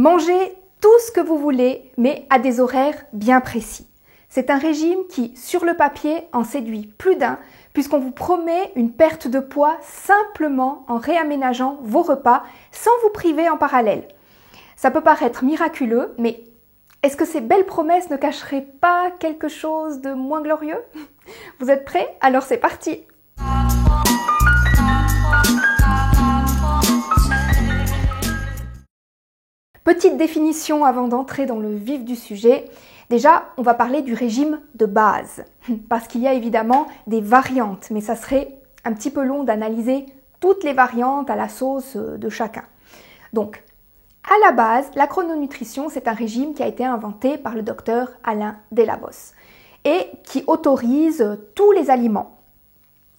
Mangez tout ce que vous voulez, mais à des horaires bien précis. C'est un régime qui, sur le papier, en séduit plus d'un, puisqu'on vous promet une perte de poids simplement en réaménageant vos repas sans vous priver en parallèle. Ça peut paraître miraculeux, mais est-ce que ces belles promesses ne cacheraient pas quelque chose de moins glorieux? Vous êtes prêts? Alors c'est parti! Petite définition avant d'entrer dans le vif du sujet. Déjà, on va parler du régime de base, parce qu'il y a évidemment des variantes, mais ça serait un petit peu long d'analyser toutes les variantes à la sauce de chacun. Donc, à la base, la chrononutrition, c'est un régime qui a été inventé par le docteur Alain Delabosse et qui autorise tous les aliments,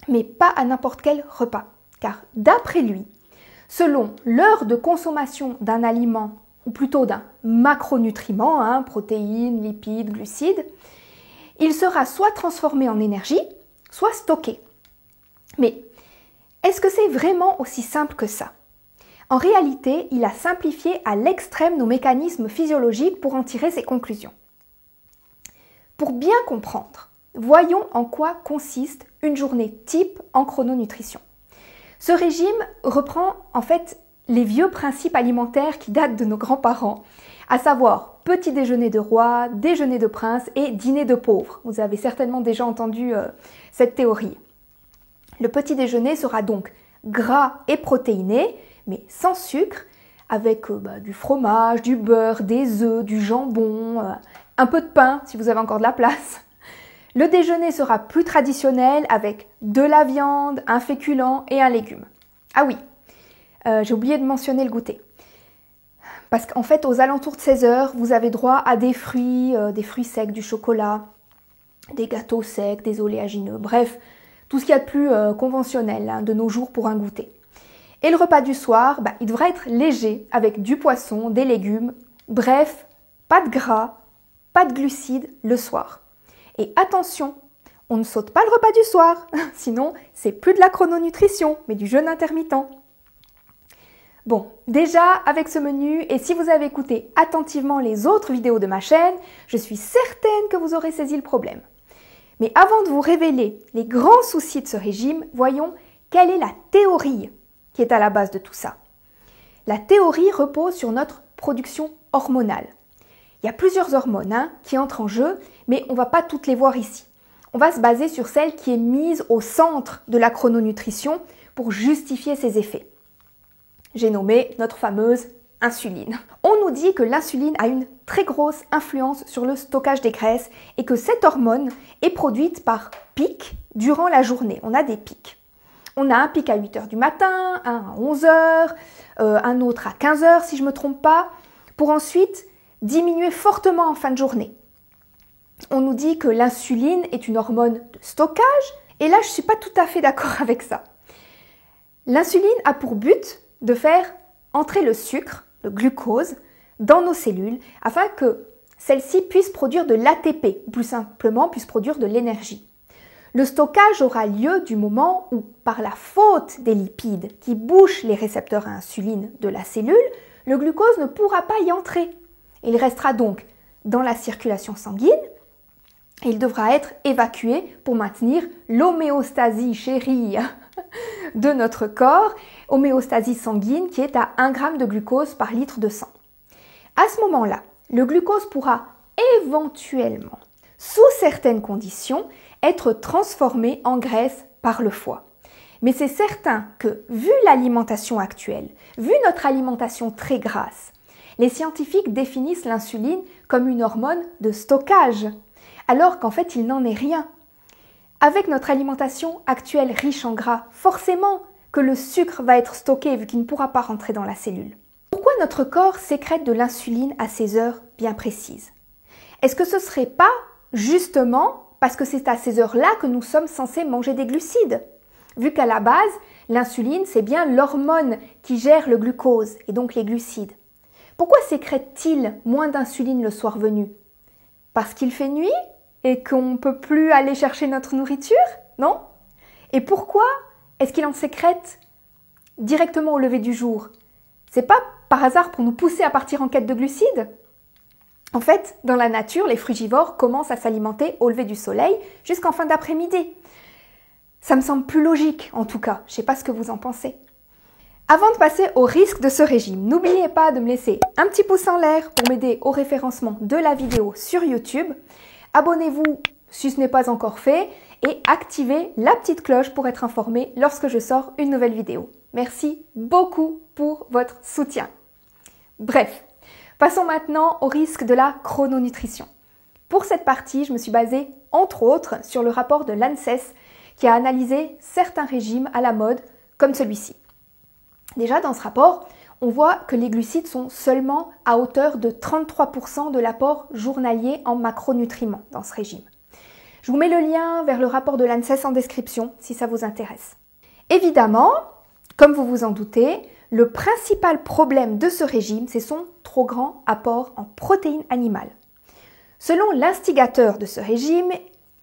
mais pas à n'importe quel repas, car d'après lui, selon l'heure de consommation d'un aliment ou plutôt d'un macronutriment, protéines, lipides, glucides, il sera soit transformé en énergie, soit stocké. Mais est-ce que c'est vraiment aussi simple que ça? En réalité, il a simplifié à l'extrême nos mécanismes physiologiques pour en tirer ses conclusions. Pour bien comprendre, voyons en quoi consiste une journée type en chrononutrition. Ce régime reprend en fait les vieux principes alimentaires qui datent de nos grands-parents, à savoir petit déjeuner de roi, déjeuner de prince et dîner de pauvre. Vous avez certainement déjà entendu cette théorie. Le petit déjeuner sera donc gras et protéiné, mais sans sucre, avec du fromage, du beurre, des œufs, du jambon, un peu de pain si vous avez encore de la place. Le déjeuner sera plus traditionnel avec de la viande, un féculent et un légume. Ah oui, j'ai oublié de mentionner le goûter. Parce qu'en fait, aux alentours de 16h, vous avez droit à des fruits secs, du chocolat, des gâteaux secs, des oléagineux, bref, tout ce qu'il y a de plus conventionnel de nos jours pour un goûter. Et le repas du soir, il devra être léger, avec du poisson, des légumes, bref, pas de gras, pas de glucides le soir. Et attention, on ne saute pas le repas du soir, sinon c'est plus de la chrononutrition, mais du jeûne intermittent. Bon, déjà avec ce menu, et si vous avez écouté attentivement les autres vidéos de ma chaîne, je suis certaine que vous aurez saisi le problème. Mais avant de vous révéler les grands soucis de ce régime, voyons quelle est la théorie qui est à la base de tout ça. La théorie repose sur notre production hormonale. Il y a plusieurs hormones qui entrent en jeu, mais on ne va pas toutes les voir ici. On va se baser sur celle qui est mise au centre de la chrononutrition pour justifier ses effets. J'ai nommé notre fameuse insuline. On nous dit que l'insuline a une très grosse influence sur le stockage des graisses et que cette hormone est produite par pics durant la journée. On a des pics. On a un pic à 8h du matin, un à 11h, un autre à 15h si je ne me trompe pas, pour ensuite diminuer fortement en fin de journée. On nous dit que l'insuline est une hormone de stockage, et là je ne suis pas tout à fait d'accord avec ça. L'insuline a pour but de faire entrer le sucre, le glucose, dans nos cellules, afin que celles-ci puissent produire de l'ATP, ou plus simplement puissent produire de l'énergie. Le stockage aura lieu du moment où, par la faute des lipides qui bouchent les récepteurs à insuline de la cellule, le glucose ne pourra pas y entrer. Il restera donc dans la circulation sanguine et il devra être évacué pour maintenir l'homéostasie chérie de notre corps, homéostasie sanguine qui est à 1 g de glucose par litre de sang. À ce moment-là, le glucose pourra éventuellement, sous certaines conditions, être transformé en graisse par le foie. Mais c'est certain que, vu l'alimentation actuelle, vu notre alimentation très grasse, les scientifiques définissent l'insuline comme une hormone de stockage, alors qu'en fait il n'en est rien. Avec notre alimentation actuelle riche en gras, forcément que le sucre va être stocké vu qu'il ne pourra pas rentrer dans la cellule. Pourquoi notre corps sécrète de l'insuline à ces heures bien précises? Est-ce que ce ne serait pas justement parce que c'est à ces heures-là que nous sommes censés manger des glucides? Vu qu'à la base, l'insuline, c'est bien l'hormone qui gère le glucose et donc les glucides. Pourquoi sécrète-t-il moins d'insuline le soir venu? Parce qu'il fait nuit et qu'on ne peut plus aller chercher notre nourriture? Non? Et pourquoi est-ce qu'il en sécrète directement au lever du jour? C'est pas par hasard pour nous pousser à partir en quête de glucides? En fait, dans la nature, les frugivores commencent à s'alimenter au lever du soleil jusqu'en fin d'après-midi. Ça me semble plus logique, en tout cas. Je ne sais pas ce que vous en pensez. Avant de passer au risque de ce régime, n'oubliez pas de me laisser un petit pouce en l'air pour m'aider au référencement de la vidéo sur YouTube. Abonnez-vous si ce n'est pas encore fait et activez la petite cloche pour être informé lorsque je sors une nouvelle vidéo. Merci beaucoup pour votre soutien. Bref, passons maintenant au risque de la chrononutrition. Pour cette partie, je me suis basée entre autres sur le rapport de l'ANSES qui a analysé certains régimes à la mode comme celui-ci. Déjà, dans ce rapport, on voit que les glucides sont seulement à hauteur de 33% de l'apport journalier en macronutriments dans ce régime. Je vous mets le lien vers le rapport de l'ANSES en description si ça vous intéresse. Évidemment, comme vous vous en doutez, le principal problème de ce régime, c'est son trop grand apport en protéines animales. Selon l'instigateur de ce régime,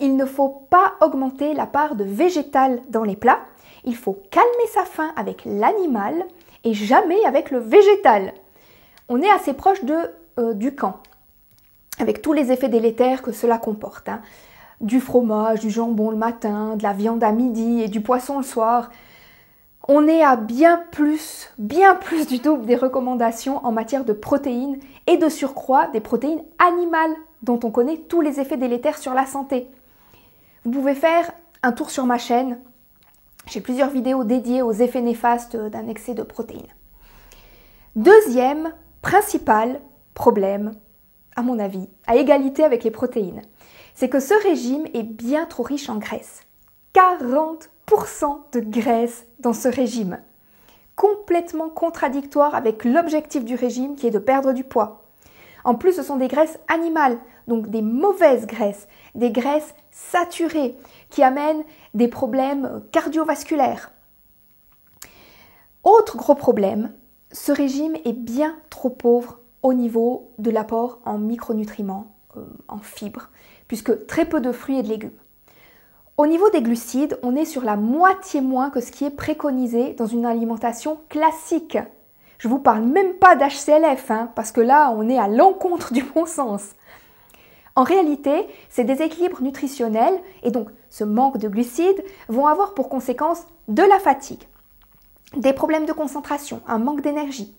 il ne faut pas augmenter la part de végétal dans les plats. Il faut calmer sa faim avec l'animal et jamais avec le végétal. On est assez proche du camp, avec tous les effets délétères que cela comporte. Du fromage, du jambon le matin, de la viande à midi et du poisson le soir. On est à bien plus du double des recommandations en matière de protéines et de surcroît des protéines animales dont on connaît tous les effets délétères sur la santé. Vous pouvez faire un tour sur ma chaîne. J'ai plusieurs vidéos dédiées aux effets néfastes d'un excès de protéines. Deuxième principal problème, à mon avis, à égalité avec les protéines, c'est que ce régime est bien trop riche en graisse. 40% de graisse dans ce régime. Complètement contradictoire avec l'objectif du régime qui est de perdre du poids. En plus, ce sont des graisses animales, donc des mauvaises graisses, des graisses saturées qui amènent des problèmes cardiovasculaires. Autre gros problème, ce régime est bien trop pauvre au niveau de l'apport en micronutriments, en fibres, puisque très peu de fruits et de légumes. Au niveau des glucides, on est sur la moitié moins que ce qui est préconisé dans une alimentation classique. Je ne vous parle même pas d'HCLF, parce que là, on est à l'encontre du bon sens. En réalité, ces déséquilibres nutritionnels et donc ce manque de glucides vont avoir pour conséquence de la fatigue, des problèmes de concentration, un manque d'énergie.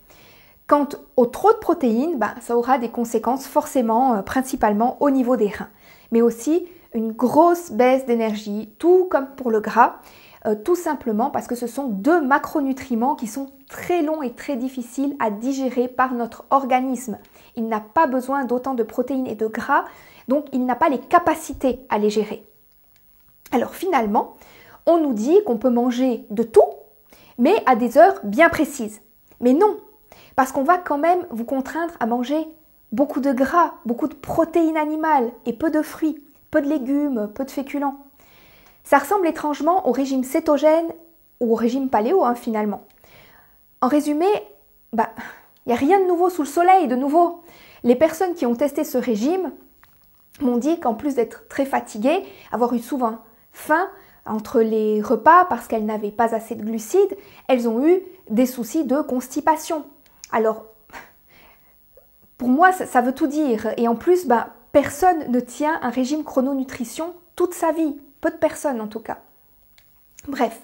Quant au trop de protéines, ça aura des conséquences forcément, principalement au niveau des reins, mais aussi une grosse baisse d'énergie, tout comme pour le gras, tout simplement parce que ce sont deux macronutriments qui sont très longs et très difficiles à digérer par notre organisme. Il n'a pas besoin d'autant de protéines et de gras, donc il n'a pas les capacités à les gérer. Alors finalement, on nous dit qu'on peut manger de tout, mais à des heures bien précises. Mais non, parce qu'on va quand même vous contraindre à manger beaucoup de gras, beaucoup de protéines animales et peu de fruits, peu de légumes, peu de féculents. Ça ressemble étrangement au régime cétogène ou au régime paléo finalement. En résumé, il n'y a rien de nouveau sous le soleil, de nouveau. Les personnes qui ont testé ce régime m'ont dit qu'en plus d'être très fatiguées, avoir eu souvent faim entre les repas parce qu'elles n'avaient pas assez de glucides, elles ont eu des soucis de constipation. Alors, pour moi, ça veut tout dire. Et en plus, personne ne tient un régime chrononutrition toute sa vie. Peu de personnes en tout cas. Bref,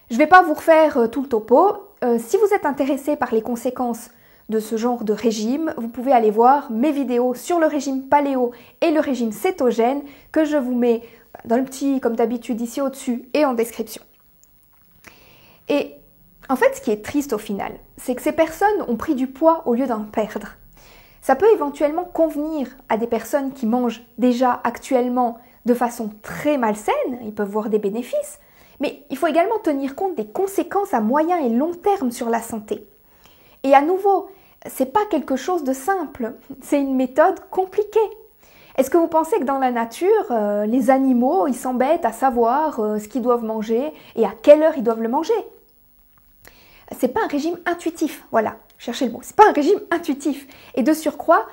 je ne vais pas vous refaire tout le topo. Si vous êtes intéressé par les conséquences de ce genre de régime, vous pouvez aller voir mes vidéos sur le régime paléo et le régime cétogène que je vous mets dans le petit, comme d'habitude, ici au-dessus et en description. Et en fait, ce qui est triste au final, c'est que ces personnes ont pris du poids au lieu d'en perdre. Ça peut éventuellement convenir à des personnes qui mangent déjà actuellement de façon très malsaine, ils peuvent voir des bénéfices, mais il faut également tenir compte des conséquences à moyen et long terme sur la santé. Et à nouveau, c'est pas quelque chose de simple, c'est une méthode compliquée. Est-ce que vous pensez que dans la nature, les animaux, ils s'embêtent à savoir ce qu'ils doivent manger et à quelle heure ils doivent le manger? C'est pas un régime intuitif, voilà, cherchez le mot, c'est pas un régime intuitif. Et de surcroît,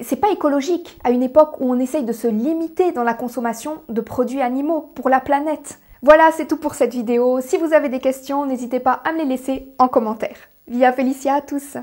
c'est pas écologique à une époque où on essaye de se limiter dans la consommation de produits animaux pour la planète. Voilà, c'est tout pour cette vidéo. Si vous avez des questions, n'hésitez pas à me les laisser en commentaire. Via Felicia à tous!